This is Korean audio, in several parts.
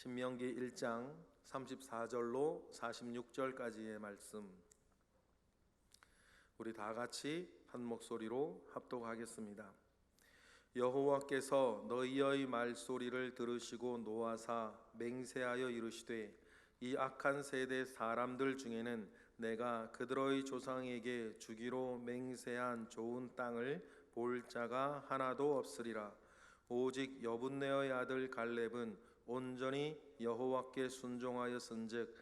신명기 1장 34절로 46절까지의 말씀, 우리 다 같이 한 목소리로 합독하겠습니다. 여호와께서 너희의 말소리를 들으시고 노하사 맹세하여 이르시되, 이 악한 세대 사람들 중에는 내가 그들의 조상에게 주기로 맹세한 좋은 땅을 볼 자가 하나도 없으리라. 오직 여분네의 아들 갈렙은 온전히 여호와께 순종하였은즉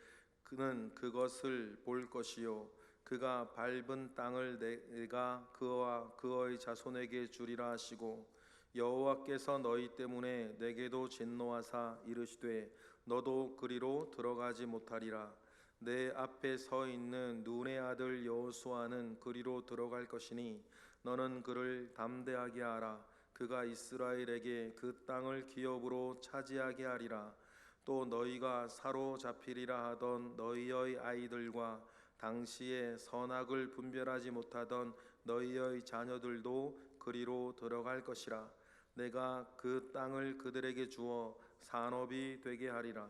그는 그것을 볼 것이요 그가 밟은 땅을 내가 그와 그의 자손에게 주리라 하시고, 여호와께서 너희 때문에 내게도 진노하사 이르시되 너도 그리로 들어가지 못하리라. 내 앞에 서 있는 눈의 아들 여호수아는 그리로 들어갈 것이니 너는 그를 담대하게 하라. 그가 이스라엘에게 그 땅을 기업으로 차지하게 하리라. 또 너희가 사로잡히리라 하던 너희의 아이들과 당시에 선악을 분별하지 못하던 너희의 자녀들도 그리로 들어갈 것이라. 내가 그 땅을 그들에게 주어 산업이 되게 하리라.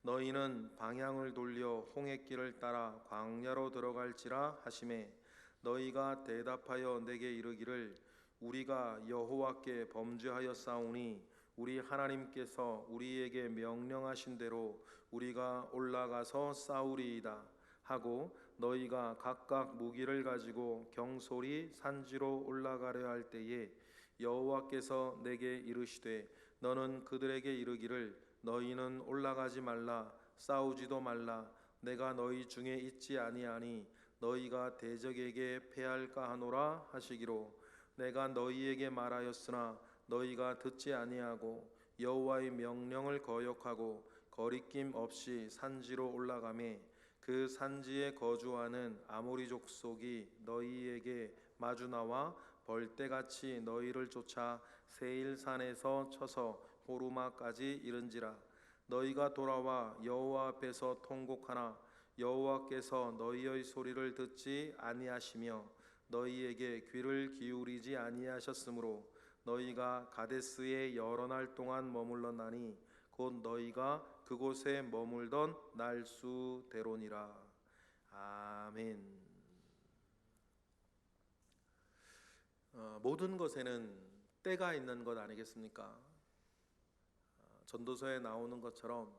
너희는 방향을 돌려 홍해길을 따라 광야로 들어갈지라 하시매, 너희가 대답하여 내게 이르기를 우리가 여호와께 범죄하였사오니 우리 하나님께서 우리에게 명령하신 대로 우리가 올라가서 싸우리이다 하고, 너희가 각각 무기를 가지고 경솔히 산지로 올라가려 할 때에 여호와께서 내게 이르시되 너는 그들에게 이르기를 너희는 올라가지 말라, 싸우지도 말라. 내가 너희 중에 있지 아니하니 너희가 대적에게 패할까 하노라 하시기로, 내가 너희에게 말하였으나 너희가 듣지 아니하고 여호와의 명령을 거역하고 거리낌 없이 산지로 올라가매, 그 산지에 거주하는 아모리 족속이 너희에게 마주 나와 벌떼같이 너희를 쫓아 세일산에서 쳐서 호르마까지 이른지라. 너희가 돌아와 여호와 앞에서 통곡하나 여호와께서 너희의 소리를 듣지 아니하시며 너희에게 귀를 기울이지 아니하셨으므로 너희가 가데스에 여러 날 동안 머물렀나니 곧 너희가 그곳에 머물던 날수대로니라. 아멘. 모든 것에는 때가 있는 것 아니겠습니까? 전도서에 나오는 것처럼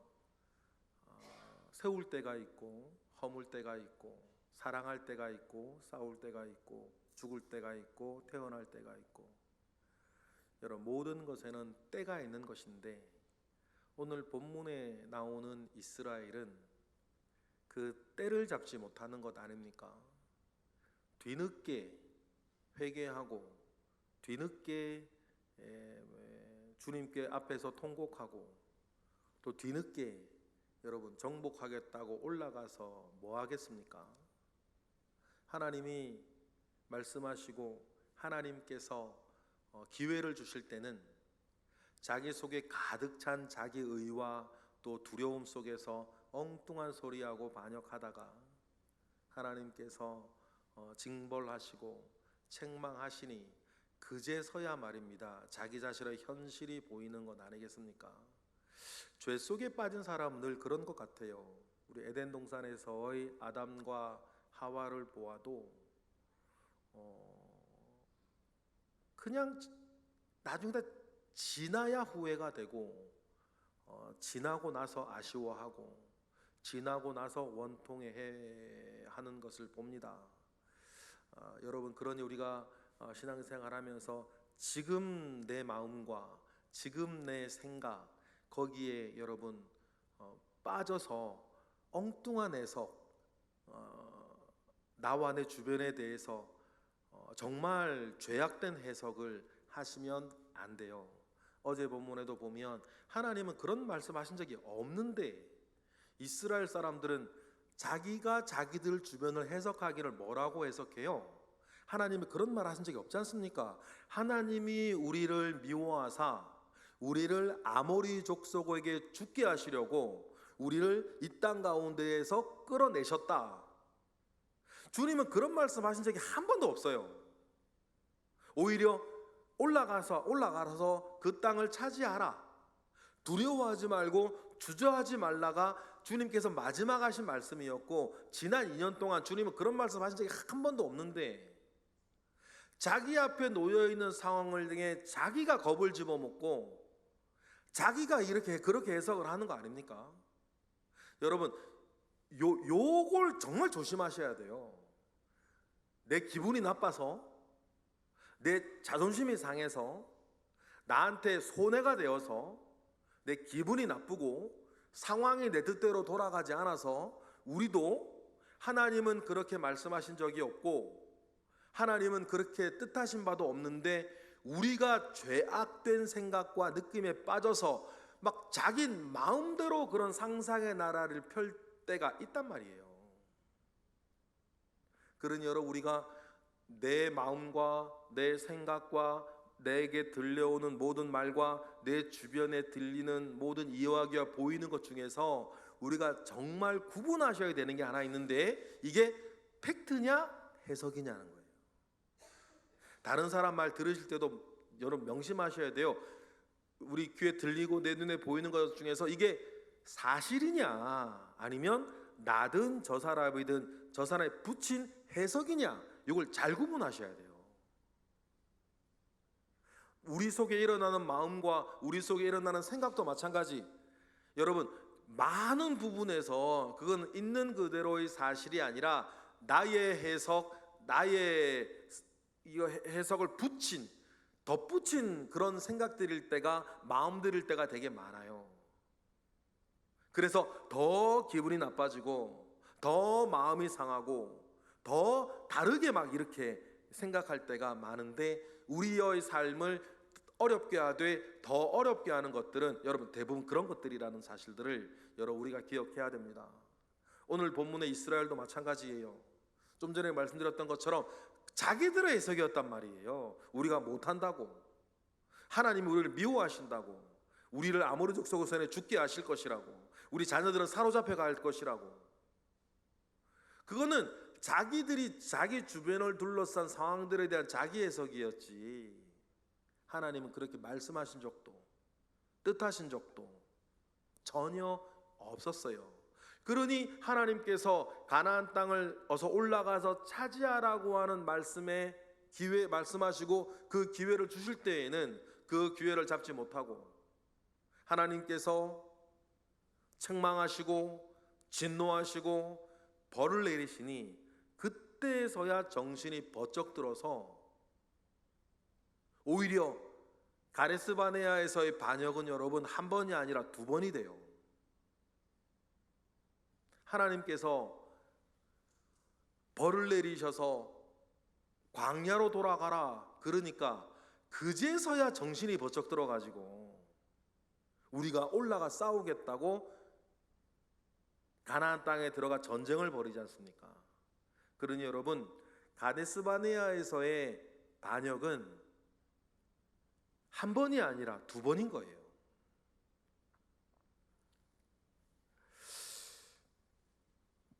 세울 때가 있고 허물 때가 있고 사랑할 때가 있고 싸울 때가 있고 죽을 때가 있고 태어날 때가 있고, 여러분 모든 것에는 때가 있는 것인데, 오늘 본문에 나오는 이스라엘은 그 때를 잡지 못하는 것 아닙니까? 뒤늦게 회개하고 뒤늦게 주님께 앞에서 통곡하고 또 뒤늦게 여러분 정복하겠다고 올라가서 뭐 하겠습니까? 하나님이 말씀하시고 하나님께서 기회를 주실 때는 자기 속에 가득 찬 자기 의와 또 두려움 속에서 엉뚱한 소리하고 반역하다가 하나님께서 징벌하시고 책망하시니 그제서야 말입니다, 자기 자신의 현실이 보이는 것 아니겠습니까? 죄 속에 빠진 사람은 늘 그런 것 같아요. 우리 에덴 동산에서의 아담과 하와를 보아도 그냥 나중에 다 지나야 후회가 되고 지나고 나서 아쉬워하고 지나고 나서 원통해 하는 것을 봅니다. 여러분, 그러니 우리가 신앙생활하면서 지금 내 마음과 지금 내 생각 거기에 여러분 빠져서 엉뚱한 해석, 나와 내 주변에 대해서 정말 죄악된 해석을 하시면 안 돼요. 어제 본문에도 보면 하나님은 그런 말씀하신 적이 없는데 이스라엘 사람들은 자기가 자기들 주변을 해석하기를 뭐라고 해석해요? 하나님이 그런 말 하신 적이 없지 않습니까? 하나님이 우리를 미워하사 우리를 아모리 족속에게 죽게 하시려고 우리를 이 땅 가운데에서 끌어내셨다. 주님은 그런 말씀 하신 적이 한 번도 없어요. 오히려 올라가서 그 땅을 차지하라, 두려워하지 말고 주저하지 말라가 주님께서 마지막 하신 말씀이었고, 지난 2년 동안 주님은 그런 말씀 하신 적이 한 번도 없는데, 자기 앞에 놓여있는 상황을 등에 자기가 겁을 집어먹고 자기가 그렇게 해석을 하는 거 아닙니까? 여러분, 요걸 정말 조심하셔야 돼요. 내 기분이 나빠서, 내 자존심이 상해서, 나한테 손해가 되어서, 내 기분이 나쁘고 상황이 내 뜻대로 돌아가지 않아서 우리도 하나님은 그렇게 말씀하신 적이 없고 하나님은 그렇게 뜻하신 바도 없는데 우리가 죄악된 생각과 느낌에 빠져서 막 자기 마음대로 그런 상상의 나라를 펼 때가 있단 말이에요. 그러니 여러분, 우리가 내 마음과 내 생각과 내게 들려오는 모든 말과 내 주변에 들리는 모든 이야기와 보이는 것 중에서 우리가 정말 구분하셔야 되는 게 하나 있는데, 이게 팩트냐 해석이냐는 거예요. 다른 사람 말 들으실 때도 여러분 명심하셔야 돼요. 우리 귀에 들리고 내 눈에 보이는 것 중에서 이게 사실이냐 아니면 나든 저 사람이든 저 사람이 붙인 해석이냐, 이걸 잘 구분하셔야 돼요. 우리 속에 일어나는 마음과 우리 속에 일어나는 생각도 마찬가지. 여러분, 많은 부분에서 그건 있는 그대로의 사실이 아니라 나의 해석, 나의 해석을 덧붙인 그런 생각들일 때가, 마음들일 때가 되게 많아요. 그래서 더 기분이 나빠지고 더 마음이 상하고 더 다르게 막 이렇게 생각할 때가 많은데, 우리의 삶을 어렵게 하되 더 어렵게 하는 것들은 여러분 대부분 그런 것들이라는 사실들을 여러분 우리가 기억해야 됩니다. 오늘 본문의 이스라엘도 마찬가지예요. 좀 전에 말씀드렸던 것처럼 자기들의 해석이었단 말이에요. 우리가 못한다고, 하나님이 우리를 미워하신다고, 우리를 아모리 족속의 손에 죽게 하실 것이라고, 우리 자녀들은 사로잡혀 갈 것이라고. 그거는 자기들이 자기 주변을 둘러싼 상황들에 대한 자기 해석이었지, 하나님은 그렇게 말씀하신 적도 뜻하신 적도 전혀 없었어요. 그러니 하나님께서 가나안 땅을 어서 올라가서 차지하라고 하는 말씀에 말씀하시고 그 기회를 주실 때에는 그 기회를 잡지 못하고 하나님께서 책망하시고 진노하시고 벌을 내리시니 그때서야 정신이 번쩍 들어서 오히려 가데스 바네아에서의 반역은 여러분 한 번이 아니라 두 번이 돼요. 하나님께서 벌을 내리셔서 광야로 돌아가라 그러니까 그제서야 정신이 번쩍 들어가지고 우리가 올라가 싸우겠다고 가나안 땅에 들어가 전쟁을 벌이지 않습니까? 그러니 여러분, 가데스 바네아에서의 반역은 한 번이 아니라 두 번인 거예요.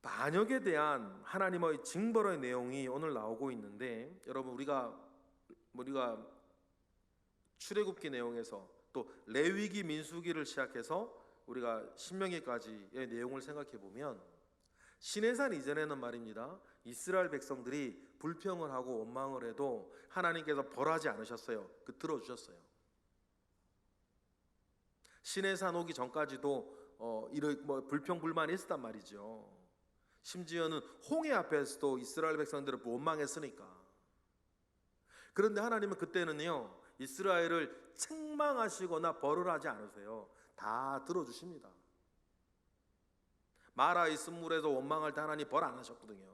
반역에 대한 하나님의 징벌의 내용이 오늘 나오고 있는데, 여러분 우리가 출애굽기 내용에서 또 레위기, 민수기를 시작해서 우리가 신명기까지의 내용을 생각해 보면, 시내산 이전에는 말입니다, 이스라엘 백성들이 불평을 하고 원망을 해도 하나님께서 벌하지 않으셨어요. 들어주셨어요. 시내산 오기 전까지도 불평 불만이 있었단 말이죠. 심지어는 홍해 앞에서도 이스라엘 백성들을 원망했으니까. 그런데 하나님은 그때는요, 이스라엘을 책망하시거나 벌을 하지 않으세요. 다 들어주십니다. 마라 이스물에서 원망할 때 하나님 벌 안 하셨거든요.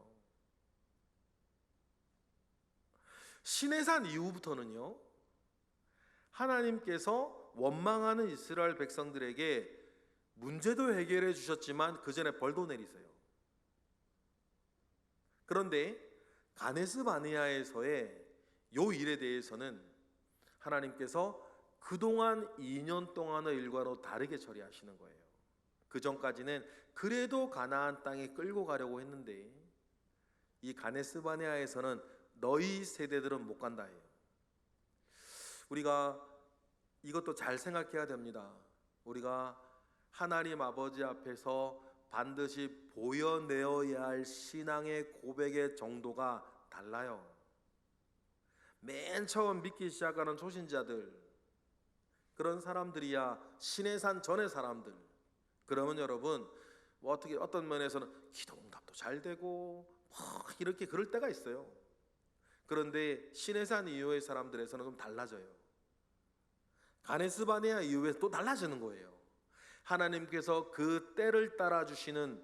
시내산 이후부터는요, 하나님께서 원망하는 이스라엘 백성들에게 문제도 해결해 주셨지만 그 전에 벌도 내리세요. 그런데 가데스 바네아에서의 요 일에 대해서는 하나님께서 그동안 2년 동안의 일과로 다르게 처리하시는 거예요. 그 전까지는 그래도 가나안 땅에 끌고 가려고 했는데 이 가데스 바네아에서는 너희 세대들은 못 간다 해요. 우리가 이것도 잘 생각해야 됩니다. 우리가 하나님 아버지 앞에서 반드시 보여내어야 할 신앙의 고백의 정도가 달라요. 맨 처음 믿기 시작하는 초신자들, 그런 사람들이야 신의 산 전의 사람들. 그러면 여러분 어떻게 어떤 면에서는 기도 응답도 잘 되고 이렇게 그럴 때가 있어요. 그런데 신의 산 이후의 사람들에서는 좀 달라져요. 가네스 바네아 이후에 또 달라지는 거예요. 하나님께서 그 때를 따라 주시는,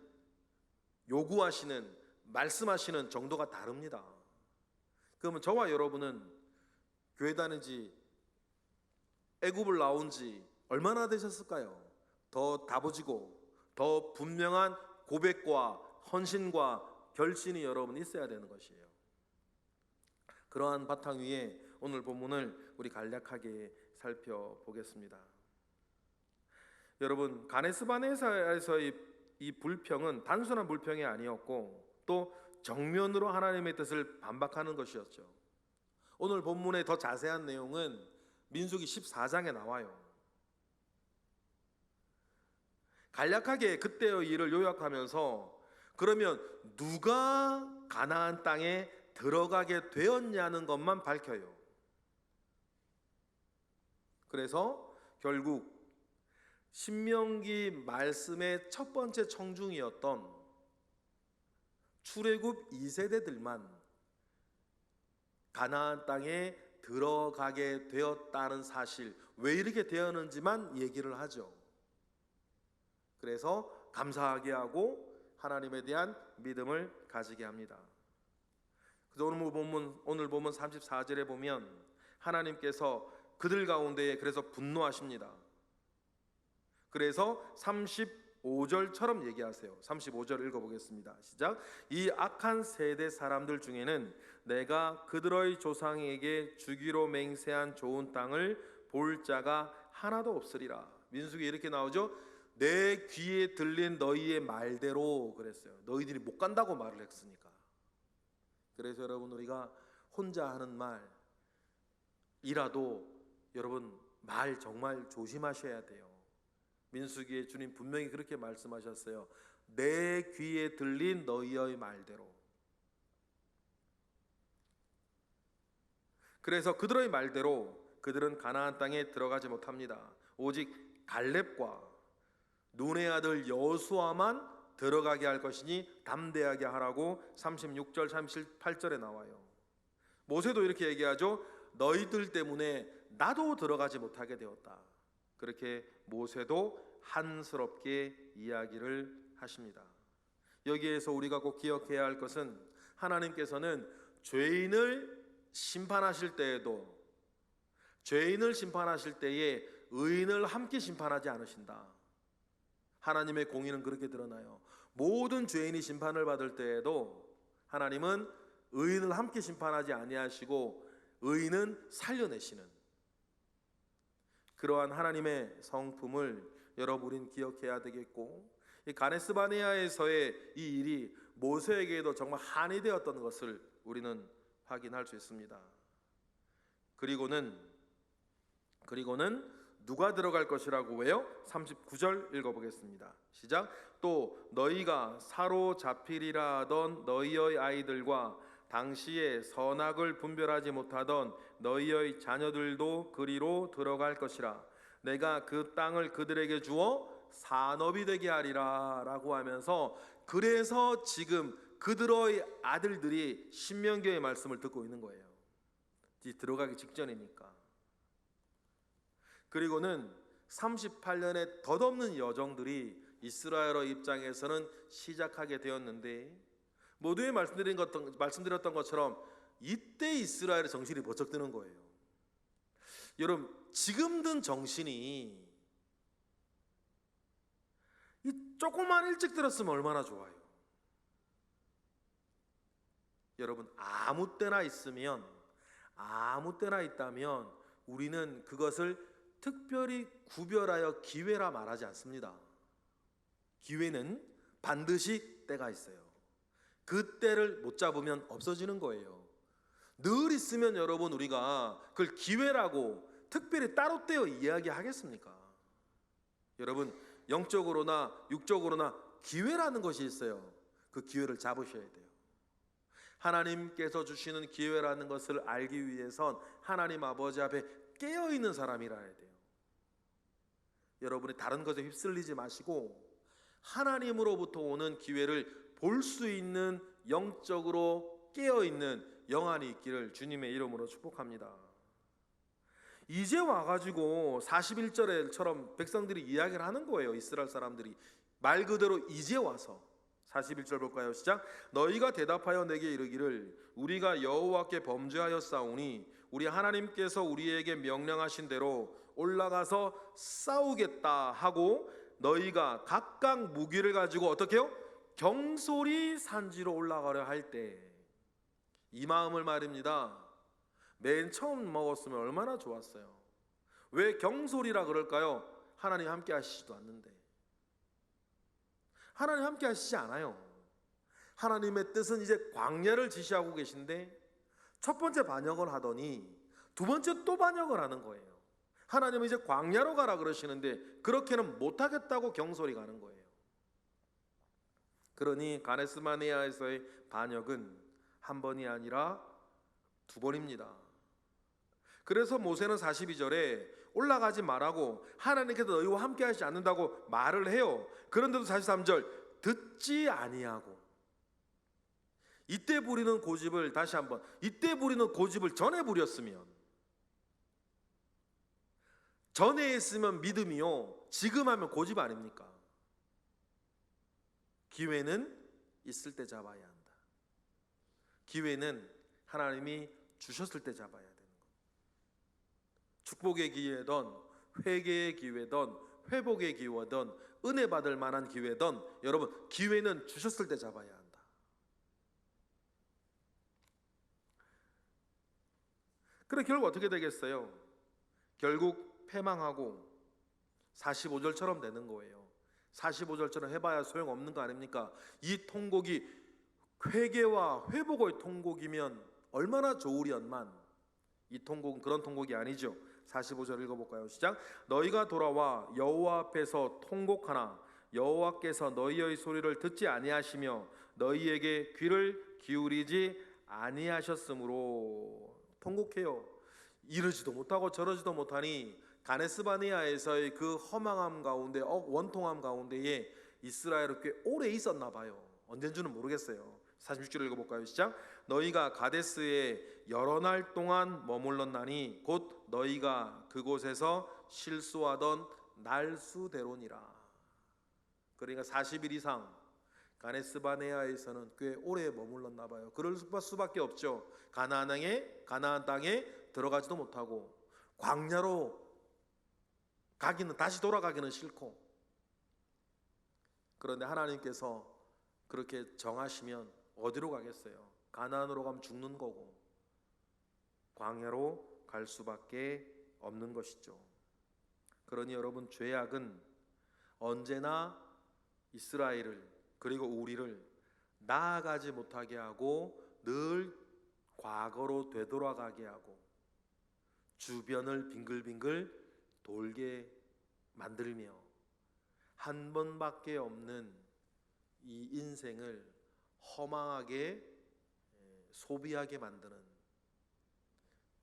요구하시는, 말씀하시는 정도가 다릅니다. 그러면 저와 여러분은 교회 다닌 지, 애굽을 나온 지 얼마나 되셨을까요? 더 다부지고 더 분명한 고백과 헌신과 결신이 여러분 있어야 되는 것이에요. 그러한 바탕 위에 오늘 본문을 우리 간략하게 살펴보겠습니다. 여러분, 가네스 바네아에서의 이 불평은 단순한 불평이 아니었고 또 정면으로 하나님의 뜻을 반박하는 것이었죠. 오늘 본문의 더 자세한 내용은 민수기 14장에 나와요. 간략하게 그때의 일을 요약하면서 그러면 누가 가나안 땅에 들어가게 되었냐는 것만 밝혀요. 그래서 결국 신명기 말씀의 첫 번째 청중이었던 출애굽 2세대들만 가나안 땅에 들어가게 되었다는 사실, 왜 이렇게 되었는지만 얘기를 하죠. 그래서 감사하게 하고 하나님에 대한 믿음을 가지게 합니다. 그래서 오늘 본문 34절에 보면 하나님께서 그들 가운데에 그래서 분노하십니다. 그래서 35절처럼 얘기하세요. 35절 읽어보겠습니다. 시작. 이 악한 세대 사람들 중에는 내가 그들의 조상에게 주기로 맹세한 좋은 땅을 볼 자가 하나도 없으리라. 민수기에 이렇게 나오죠. 내 귀에 들린 너희의 말대로 그랬어요. 너희들이 못 간다고 말을 했으니까. 그래서 여러분, 우리가 혼자 하는 말이라도 여러분 말 정말 조심하셔야 돼요. 민수기에 주님 분명히 그렇게 말씀하셨어요. 내 귀에 들린 너희의 말대로. 그래서 그들의 말대로 그들은 가나안 땅에 들어가지 못합니다. 오직 갈렙과 눈의 아들 여호수아만 들어가게 할 것이니 담대하게 하라고 36절 38절에 나와요. 모세도 이렇게 얘기하죠. 너희들 때문에 나도 들어가지 못하게 되었다. 그렇게 모세도 한스럽게 이야기를 하십니다. 여기에서 우리가 꼭 기억해야 할 것은 하나님께서는 죄인을 심판하실 때에도, 죄인을 심판하실 때에 의인을 함께 심판하지 않으신다. 하나님의 공의는 그렇게 드러나요. 모든 죄인이 심판을 받을 때에도 하나님은 의인을 함께 심판하지 아니하시고 의인은 살려내시는 그러한 하나님의 성품을 여러분 우리는 기억해야 되겠고, 이 가네스 바네아에서의 이 일이 모세에게도 정말 한이 되었던 것을 우리는 확인할 수 있습니다. 그리고는 누가 들어갈 것이라고 해요? 39절 읽어보겠습니다. 시작. 또 너희가 사로잡히리라 하던 너희의 아이들과 당시에 선악을 분별하지 못하던 너희의 자녀들도 그리로 들어갈 것이라. 내가 그 땅을 그들에게 주어 산업이 되게 하리라 라고 하면서, 그래서 지금 그들의 아들들이 신명기의 말씀을 듣고 있는 거예요. 들어가기 직전이니까. 그리고는 38년의 덧없는 여정들이 이스라엘의 입장에서는 시작하게 되었는데, 모두에 말씀드렸던 것처럼 이때 이스라엘의 정신이 번쩍 드는 거예요. 여러분, 지금 든 정신이 이 조금만 일찍 들었으면 얼마나 좋아요. 여러분, 아무 때나 있다면 우리는 그것을 특별히 구별하여 기회라 말하지 않습니다. 기회는 반드시 때가 있어요. 그 때를 못 잡으면 없어지는 거예요. 늘 있으면 여러분 우리가 그걸 기회라고 특별히 따로 떼어 이야기하겠습니까? 여러분, 영적으로나 육적으로나 기회라는 것이 있어요. 그 기회를 잡으셔야 돼요. 하나님께서 주시는 기회라는 것을 알기 위해선 하나님 아버지 앞에 깨어있는 사람이라 해야 돼요. 여러분이 다른 것에 휩쓸리지 마시고 하나님으로부터 오는 기회를 볼 수 있는 영적으로 깨어있는 영안이 있기를 주님의 이름으로 축복합니다. 이제 와가지고 41절에처럼 백성들이 이야기를 하는 거예요. 이스라엘 사람들이 말 그대로 이제 와서 41절 볼까요? 시작. 너희가 대답하여 내게 이르기를 우리가 여호와께 범죄하였사오니 우리 하나님께서 우리에게 명령하신 대로 올라가서 싸우겠다 하고 너희가 각각 무기를 가지고 어떻게 해요? 경솔히 산지로 올라가려 할 때 이 마음을 말입니다. 맨 처음 먹었으면 얼마나 좋았어요. 왜 경솔이라 그럴까요? 하나님 함께 하시지도 않는데. 하나님 함께 하시지 않아요. 하나님의 뜻은 이제 광야를 지시하고 계신데 첫 번째 반역을 하더니 두 번째 또 반역을 하는 거예요. 하나님은 이제 광야로 가라 그러시는데 그렇게는 못하겠다고 경솔히 가는 거예요. 그러니 가데스바네아에서의 반역은 한 번이 아니라 두 번입니다. 그래서 모세는 42절에 올라가지 말라고 하나님께서 너희와 함께 하시지 않는다고 말을 해요. 그런데도 43절 듣지 아니하고 이때 부리는 고집을 다시 한번 이때 부리는 고집을 전에 부렸으면 전에 했으면 믿음이요 지금 하면 고집 아닙니까? 기회는 있을 때 잡아야 한다. 기회는 하나님이 주셨을 때 잡아야 되는 것. 축복의 기회든 회개의 기회든 회복의 기회든 은혜 받을 만한 기회든 여러분 기회는 주셨을 때 잡아야 한다. 그래 결국 어떻게 되겠어요? 결국 패망하고 45절처럼 되는 거예요. 45절처럼 해봐야 소용없는 거 아닙니까? 이 통곡이 회개와 회복의 통곡이면 얼마나 좋으련만 이 통곡은 그런 통곡이 아니죠. 45절 읽어볼까요? 시작. 너희가 돌아와 여호와 앞에서 통곡하나 여호와께서 너희의 소리를 듣지 아니하시며 너희에게 귀를 기울이지 아니하셨으므로 통곡해요. 이러지도 못하고 저러지도 못하니 가데스바네아에서의 그 허망함 가운데 원통함 가운데에 이스라엘은 꽤 오래 있었나 봐요. 언젠지는 모르겠어요. 46절 읽어볼까요? 시작. 너희가 가데스에 여러 날 동안 머물렀나니 곧 너희가 그곳에서 실수하던 날수대로니라. 그러니까 40일 이상 가데스바네아에서는 꽤 오래 머물렀나 봐요. 그럴 수밖에 없죠. 가나안 땅에 들어가지도 못하고 광야로 가기는 다시 돌아가기는 싫고 그런데 하나님께서 그렇게 정하시면 어디로 가겠어요? 가나안으로 가면 죽는 거고 광야로 갈 수밖에 없는 것이죠. 그러니 여러분 죄악은 언제나 이스라엘을 그리고 우리를 나아가지 못하게 하고 늘 과거로 되돌아가게 하고 주변을 빙글빙글 돌게 만들며 한 번밖에 없는 이 인생을 허망하게 소비하게 만드는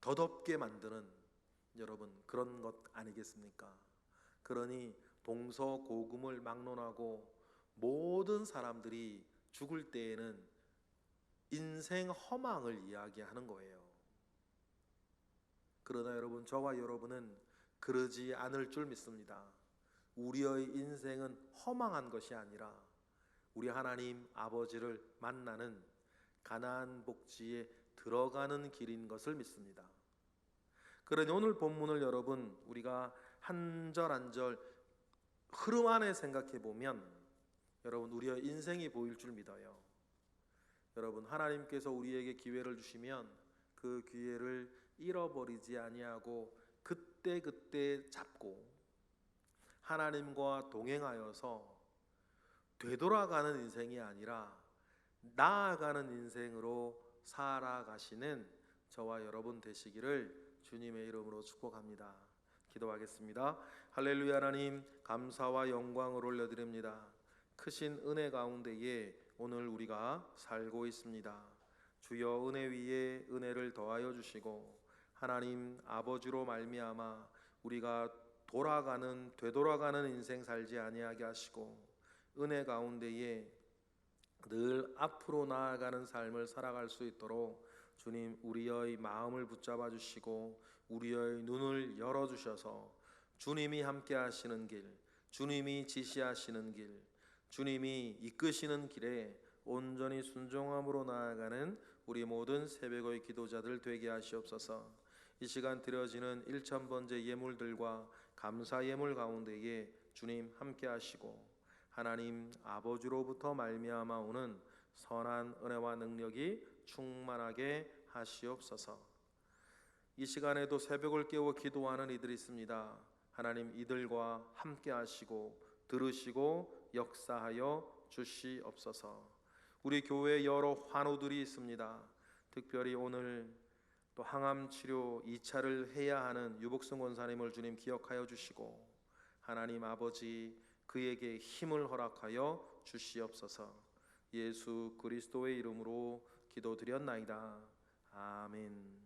덧없게 만드는 여러분 그런 것 아니겠습니까? 그러니 동서고금을 막론하고 모든 사람들이 죽을 때에는 인생 허망을 이야기하는 거예요. 그러나 여러분 저와 여러분은 그러지 않을 줄 믿습니다. 우리의 인생은 허망한 것이 아니라 우리 하나님 아버지를 만나는 가나안 복지에 들어가는 길인 것을 믿습니다. 그러니 오늘 본문을 여러분 우리가 한 절 한 절 흐름 안에 생각해 보면 여러분 우리의 인생이 보일 줄 믿어요. 여러분 하나님께서 우리에게 기회를 주시면 그 기회를 잃어버리지 아니하고 그때 잡고 하나님과 동행하여서 되돌아가는 인생이 아니라 나아가는 인생으로 살아가시는 저와 여러분 되시기를 주님의 이름으로 축복합니다. 기도하겠습니다. 할렐루야. 하나님 감사와 영광을 올려드립니다. 크신 은혜 가운데에 오늘 우리가 살고 있습니다. 주여 은혜 위에 은혜를 더하여 주시고 하나님 아버지로 말미암아 우리가 되돌아가는 인생 살지 아니하게 하시고 은혜 가운데에 늘 앞으로 나아가는 삶을 살아갈 수 있도록 주님 우리의 마음을 붙잡아 주시고 우리의 눈을 열어 주셔서 주님이 함께 하시는 길, 주님이 지시하시는 길, 주님이 이끄시는 길에 온전히 순종함으로 나아가는 우리 모든 새벽의 기도자들 되게 하시옵소서. 이 시간 드려지는 1,000번째 예물들과 감사 예물 가운데에 주님 함께 하시고 하나님 아버지로부터 말미암아 오는 선한 은혜와 능력이 충만하게 하시옵소서. 이 시간에도 새벽을 깨워 기도하는 이들이 있습니다. 하나님 이들과 함께 하시고 들으시고 역사하여 주시옵소서. 우리 교회에 여러 환우들이 있습니다. 특별히 오늘 또 항암 치료 2차를 해야 하는 유복승 원사님을 주님 기억하여 주시고 하나님 아버지 그에게 힘을 허락하여 주시옵소서. 예수 그리스도의 이름으로 기도드렸나이다. 아멘.